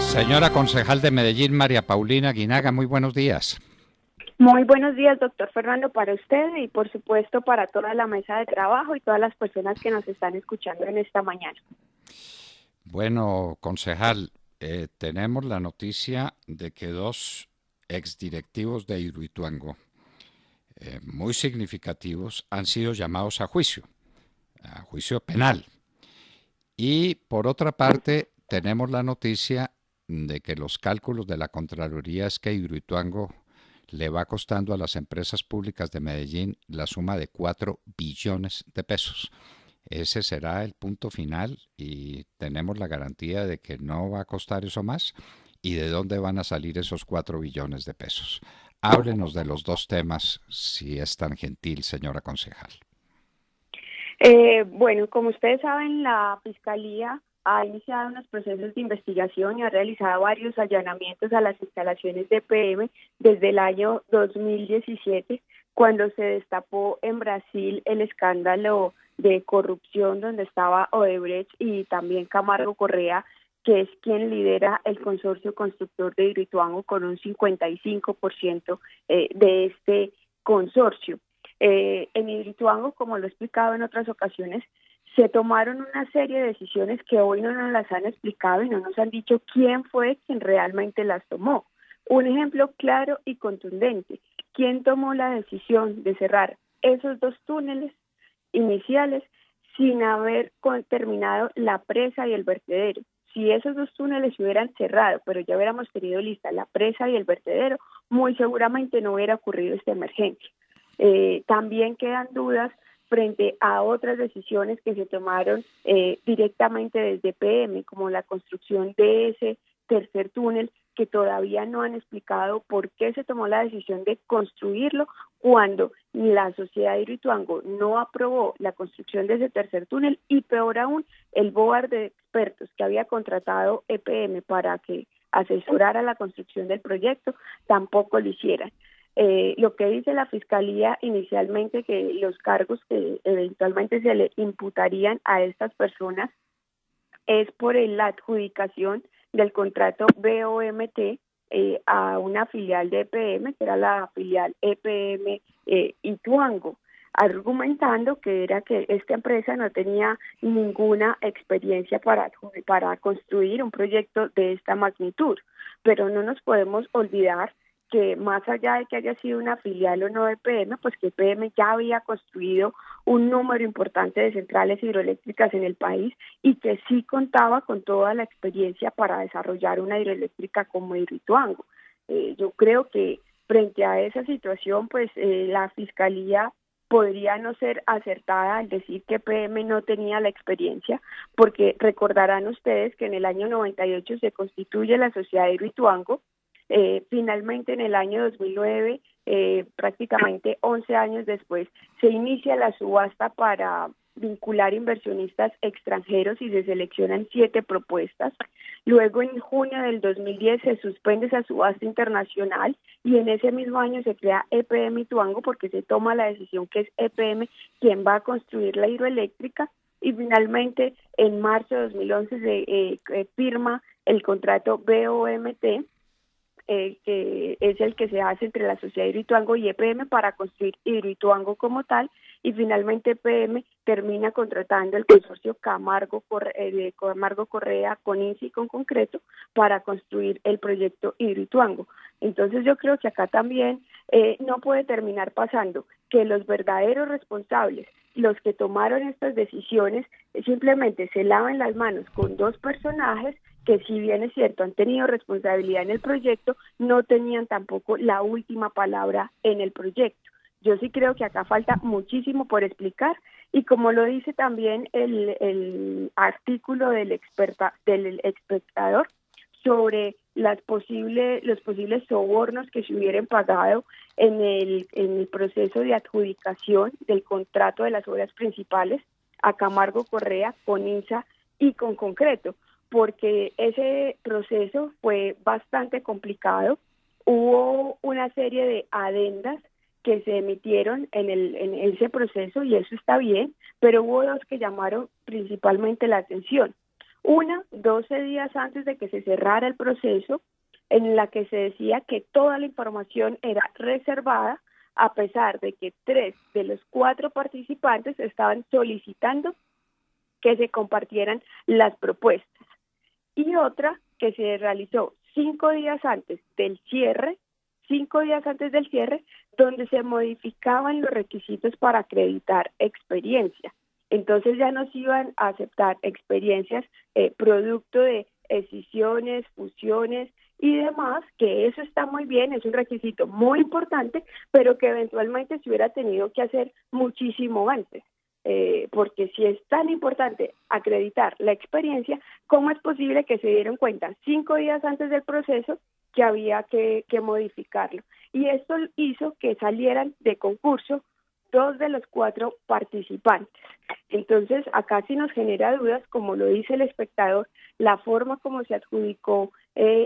Señora concejal de Medellín, María Paulina Guinaga, muy buenos días. Muy buenos días, doctor Fernando, para usted y por supuesto para toda la mesa de trabajo y todas las personas que nos están escuchando en esta mañana. Bueno, concejal, tenemos la noticia de que dos exdirectivos de Hidroituango, muy significativos, han sido llamados a juicio penal. Y por otra parte, tenemos la noticia de que los cálculos de la Contraloría es que Hidroituango le va costando a las empresas públicas de Medellín la suma de 4 billones de pesos. Ese será el punto final y tenemos la garantía de que no va a costar eso más. ¿Y de dónde van a salir esos 4 billones de pesos? Háblenos de los dos temas, si es tan gentil, señora concejal. Bueno, como ustedes saben, la Fiscalía ha iniciado unos procesos de investigación y ha realizado varios allanamientos a las instalaciones de EPM desde el año 2017, cuando se destapó en Brasil el escándalo de corrupción donde estaba Odebrecht y también Camargo Correa, que es quien lidera el consorcio constructor de Hidroituango con un 55% de este consorcio. En Hidroituango, como lo he explicado en otras ocasiones, se tomaron una serie de decisiones que hoy no nos las han explicado y no nos han dicho quién fue quien realmente las tomó. Un ejemplo claro y contundente: ¿quién tomó la decisión de cerrar esos dos túneles iniciales sin haber terminado la presa y el vertedero? Si esos dos túneles se hubieran cerrado, pero ya hubiéramos tenido lista la presa y el vertedero, muy seguramente no hubiera ocurrido esta emergencia. También quedan dudas frente a otras decisiones que se tomaron directamente desde PM, como la construcción de ese tercer túnel, que todavía no han explicado por qué se tomó la decisión de construirlo cuando la sociedad de Hidroituango no aprobó la construcción de ese tercer túnel, y peor aún, el board de expertos que había contratado EPM para que asesorara la construcción del proyecto tampoco lo hicieran. Lo que dice la Fiscalía inicialmente, que los cargos que eventualmente se le imputarían a estas personas es por la adjudicación del contrato BOMT a una filial de EPM, que era la filial EPM Ituango, argumentando que era que esta empresa no tenía ninguna experiencia para construir un proyecto de esta magnitud. Pero no nos podemos olvidar que más allá de que haya sido una filial o no de EPM, pues que EPM ya había construido un número importante de centrales hidroeléctricas en el país y que sí contaba con toda la experiencia para desarrollar una hidroeléctrica como Hidroituango. Yo creo que frente a esa situación, pues la Fiscalía podría no ser acertada al decir que EPM no tenía la experiencia, porque recordarán ustedes que en el año 98 se constituye la sociedad de Hidroituango. Finalmente, en el año 2009, prácticamente 11 años después, se inicia la subasta para vincular inversionistas extranjeros y se seleccionan 7 propuestas. Luego, en junio del 2010, se suspende esa subasta internacional y en ese mismo año se crea EPM Ituango, porque se toma la decisión que es EPM quien va a construir la hidroeléctrica. Y finalmente, en marzo de 2011, se firma el contrato BOMT, que es el que se hace entre la sociedad de Hidroituango y EPM para construir Hidroituango como tal, y finalmente EPM termina contratando el consorcio Camargo Correa con INSI y con Concreto para construir el proyecto Hidroituango. Entonces yo creo que acá también no puede terminar pasando que los verdaderos responsables, los que tomaron estas decisiones, simplemente se laven las manos con dos personajes que, si bien es cierto, han tenido responsabilidad en el proyecto, no tenían tampoco la última palabra en el proyecto. Yo sí creo que acá falta muchísimo por explicar, y como lo dice también el artículo del espectador sobre los posibles sobornos que se hubieran pagado en el proceso de adjudicación del contrato de las obras principales a Camargo Correa con INSA y con Concreto, porque ese proceso fue bastante complicado. Hubo una serie de adendas que se emitieron en ese proceso, y eso está bien, pero hubo dos que llamaron principalmente la atención. Una, 12 días antes de que se cerrara el proceso, en la que se decía que toda la información era reservada, a pesar de que 3 de los 4 participantes estaban solicitando que se compartieran las propuestas. Y otra que se realizó 5 días antes del cierre, 5 días antes del cierre, donde se modificaban los requisitos para acreditar experiencia. Entonces ya nos iban a aceptar experiencias producto de escisiones, fusiones y demás, que eso está muy bien, es un requisito muy importante, pero que eventualmente se hubiera tenido que hacer muchísimo antes. Porque si es tan importante acreditar la experiencia, ¿cómo es posible que se dieron cuenta 5 días antes del proceso que había que modificarlo? Y esto hizo que salieran de concurso 2 de los 4 participantes. Entonces, acá sí nos genera dudas, como lo dice el espectador, la forma como se adjudicó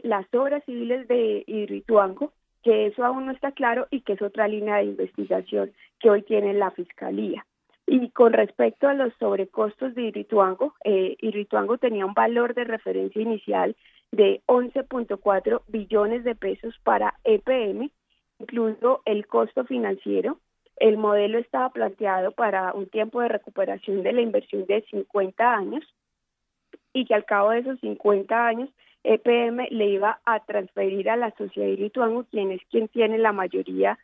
las obras civiles de Hidroituango, que eso aún no está claro y que es otra línea de investigación que hoy tiene la Fiscalía. Y con respecto a los sobrecostos de Hidroituango tenía un valor de referencia inicial de 11.4 billones de pesos para EPM, incluso el costo financiero. El modelo estaba planteado para un tiempo de recuperación de la inversión de 50 años y que al cabo de esos 50 años EPM le iba a transferir a la sociedad Hidroituango, quien tiene la mayoría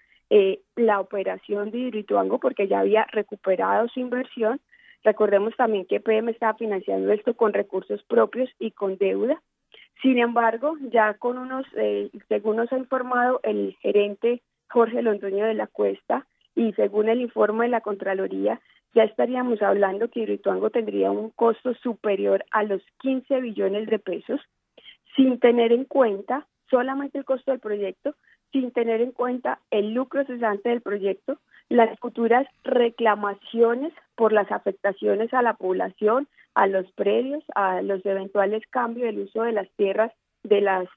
la operación de Hidroituango, porque ya había recuperado su inversión. Recordemos también que EPM estaba financiando esto con recursos propios y con deuda. Sin embargo, ya con según nos ha informado el gerente Jorge Londoño de la Cuesta, y según el informe de la Contraloría, ya estaríamos hablando que Hidroituango tendría un costo superior a los 15 billones de pesos, sin tener en cuenta solamente el costo del proyecto, sin tener en cuenta el lucro cesante del proyecto, las futuras reclamaciones por las afectaciones a la población, a los predios, a los eventuales cambios del uso de las tierras de las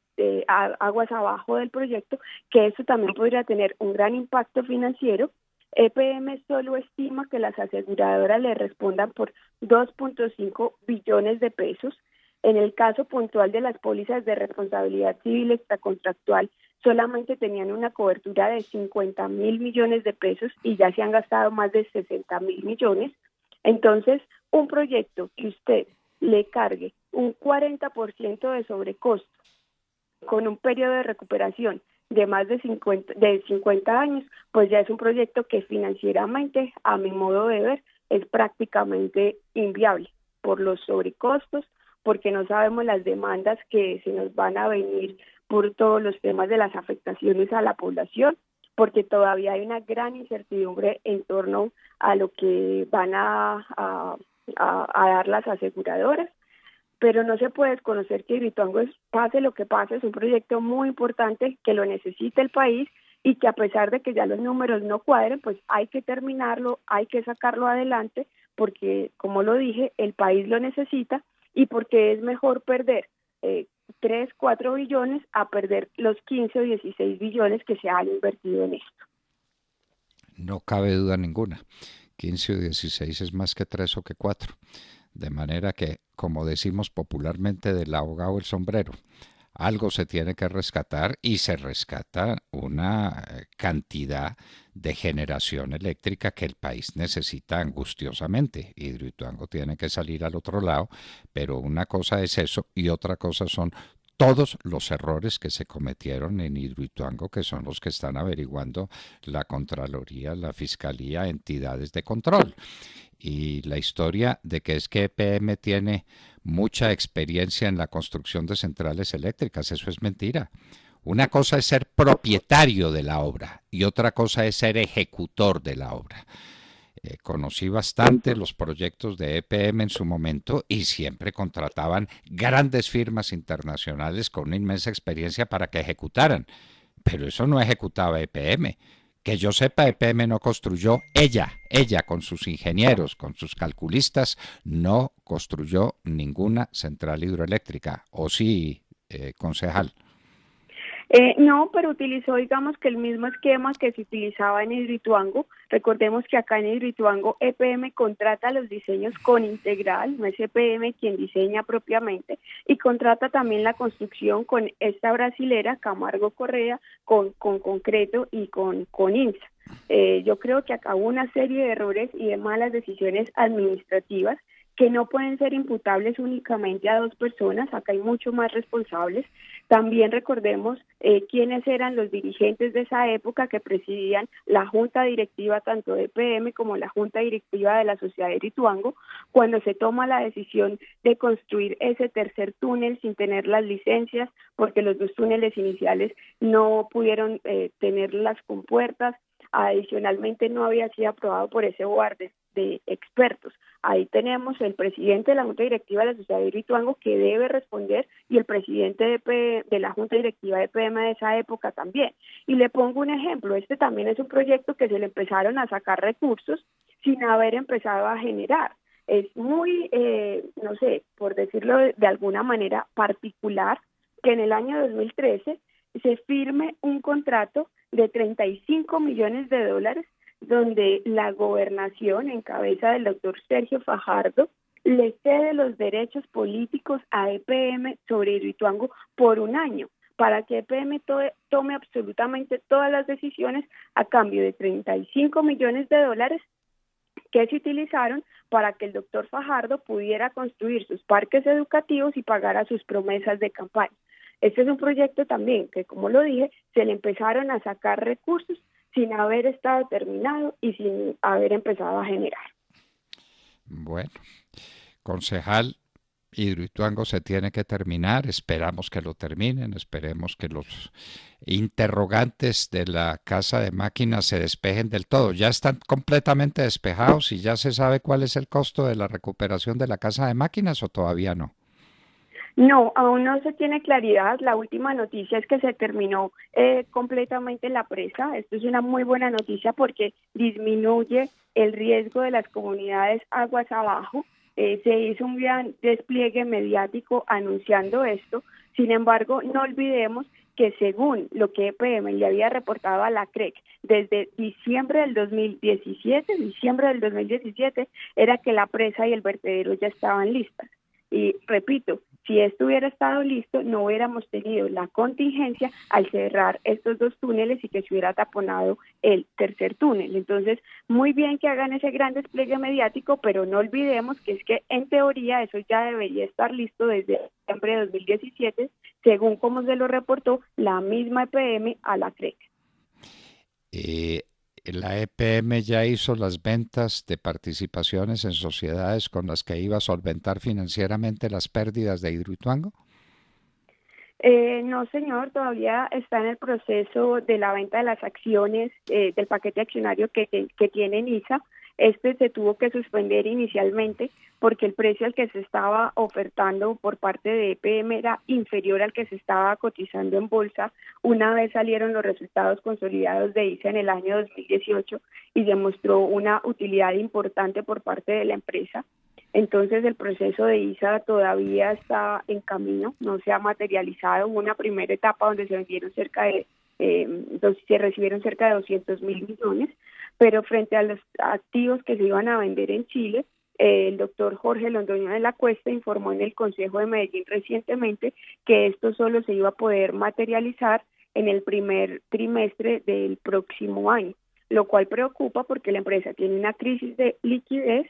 aguas abajo del proyecto, que eso también podría tener un gran impacto financiero. EPM solo estima que las aseguradoras le respondan por 2.5 billones de pesos. En el caso puntual de las pólizas de responsabilidad civil extracontractual, solamente tenían una cobertura de 50.000 millones de pesos y ya se han gastado más de 60.000 millones. Entonces, un proyecto que usted le cargue un 40% de sobrecosto con un periodo de recuperación de más de 50 años, pues ya es un proyecto que financieramente, a mi modo de ver, es prácticamente inviable por los sobrecostos, porque no sabemos las demandas que se nos van a venir por todos los temas de las afectaciones a la población, porque todavía hay una gran incertidumbre en torno a lo que van a dar las aseguradoras, pero no se puede desconocer que Hidroituango, pase lo que pase, es un proyecto muy importante que lo necesita el país y que a pesar de que ya los números no cuadren, pues hay que terminarlo, hay que sacarlo adelante, porque como lo dije, el país lo necesita y porque es mejor perder 3, 4 billones a perder los 15 o 16 billones que se han invertido en esto. No cabe duda ninguna. 15 o 16 es más que 3 o que 4. De manera que, como decimos popularmente, del ahogado el sombrero. Algo se tiene que rescatar y se rescata una cantidad de generación eléctrica que el país necesita angustiosamente. Hidroituango tiene que salir al otro lado, pero una cosa es eso y otra cosa son todos los errores que se cometieron en Hidroituango, que son los que están averiguando la Contraloría, la Fiscalía, entidades de control. Y la historia de que es que EPM tiene mucha experiencia en la construcción de centrales eléctricas, eso es mentira. Una cosa es ser propietario de la obra y otra cosa es ser ejecutor de la obra. Conocí bastante los proyectos de EPM en su momento y siempre contrataban grandes firmas internacionales con una inmensa experiencia para que ejecutaran. Pero eso no ejecutaba EPM. Que yo sepa, EPM no construyó, ella con sus ingenieros, con sus calculistas, no construyó ninguna central hidroeléctrica. ¿O sí, concejal? No, pero utilizó, digamos, que el mismo esquema que se utilizaba en Hidroituango. Recordemos que acá en Hidroituango EPM contrata los diseños con Integral, no es EPM quien diseña propiamente, y contrata también la construcción con esta brasilera, Camargo Correa, con Concreto y con INSA. Yo creo que acá hubo una serie de errores y de malas decisiones administrativas que no pueden ser imputables únicamente a dos personas, acá hay mucho más responsables. También recordemos quiénes eran los dirigentes de esa época que presidían la junta directiva tanto de EPM como la junta directiva de la sociedad de Hidroituango, cuando se toma la decisión de construir ese tercer túnel sin tener las licencias, porque los dos túneles iniciales no pudieron tener las compuertas. Adicionalmente no había sido aprobado por ese board de expertos. Ahí tenemos el presidente de la Junta Directiva de la Sociedad de Hidroituango que debe responder y el presidente de la Junta Directiva de PM de esa época también. Y le pongo un ejemplo, este también es un proyecto que se le empezaron a sacar recursos sin haber empezado a generar. Es muy, no sé, por decirlo de alguna manera particular, que en el año 2013 se firme un contrato de 35 millones de dólares donde la gobernación, en cabeza del doctor Sergio Fajardo, le cede los derechos políticos a EPM sobre Hidroituango por un año, para que EPM tome absolutamente todas las decisiones a cambio de 35 millones de dólares que se utilizaron para que el doctor Fajardo pudiera construir sus parques educativos y pagara sus promesas de campaña. Este es un proyecto también que, como lo dije, se le empezaron a sacar recursos sin haber estado terminado y sin haber empezado a generar. Bueno, concejal, Hidroituango se tiene que terminar, esperamos que lo terminen, esperemos que los interrogantes de la casa de máquinas se despejen del todo. ¿Ya están completamente despejados y ya se sabe cuál es el costo de la recuperación de la casa de máquinas o todavía no? No, aún no se tiene claridad. La última noticia es que se terminó completamente la presa. Esto es una muy buena noticia porque disminuye el riesgo de las comunidades aguas abajo. Se hizo un gran despliegue mediático anunciando esto. Sin embargo, no olvidemos que según lo que EPM le había reportado a la CREC desde diciembre del 2017, era que la presa y el vertedero ya estaban listas. Y repito, si esto hubiera estado listo, no hubiéramos tenido la contingencia al cerrar estos dos túneles y que se hubiera taponado el tercer túnel. Entonces, muy bien que hagan ese gran despliegue mediático, pero no olvidemos que es que en teoría eso ya debería estar listo desde diciembre de 2017, según como se lo reportó la misma EPM a la CREC. La EPM ya hizo las ventas de participaciones en sociedades con las que iba a solventar financieramente las pérdidas de Hidroituango. No, señor, todavía está en el proceso de la venta de las acciones del paquete accionario que tiene NISA. Este se tuvo que suspender inicialmente porque el precio al que se estaba ofertando por parte de EPM era inferior al que se estaba cotizando en bolsa una vez salieron los resultados consolidados de ISA en el año 2018 y demostró una utilidad importante por parte de la empresa. Entonces el proceso de ISA todavía está en camino, no se ha materializado. Hubo una primera etapa donde se vendieron se recibieron cerca de 200.000 millones, pero frente a los activos que se iban a vender en Chile, el doctor Jorge Londoño de la Cuesta informó en el Consejo de Medellín recientemente que esto solo se iba a poder materializar en el primer trimestre del próximo año, lo cual preocupa porque la empresa tiene una crisis de liquidez,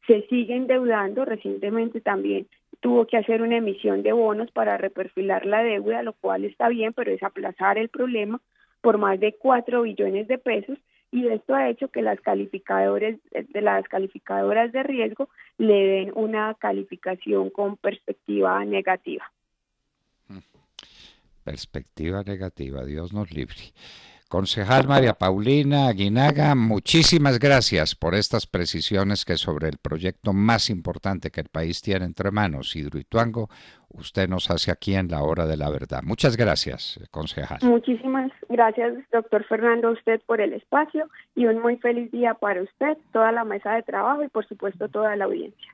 se sigue endeudando. Recientemente también tuvo que hacer una emisión de bonos para reperfilar la deuda, lo cual está bien, pero es aplazar el problema por más de 4 billones de pesos, y esto ha hecho que las calificadoras de riesgo le den una calificación con perspectiva negativa. Perspectiva negativa, Dios nos libre. Concejal María Paulina Aguinaga, muchísimas gracias por estas precisiones que sobre el proyecto más importante que el país tiene entre manos, Hidroituango, usted nos hace aquí en la hora de la verdad. Muchas gracias, concejal. Muchísimas gracias, doctor Fernando, a usted por el espacio y un muy feliz día para usted, toda la mesa de trabajo y por supuesto toda la audiencia.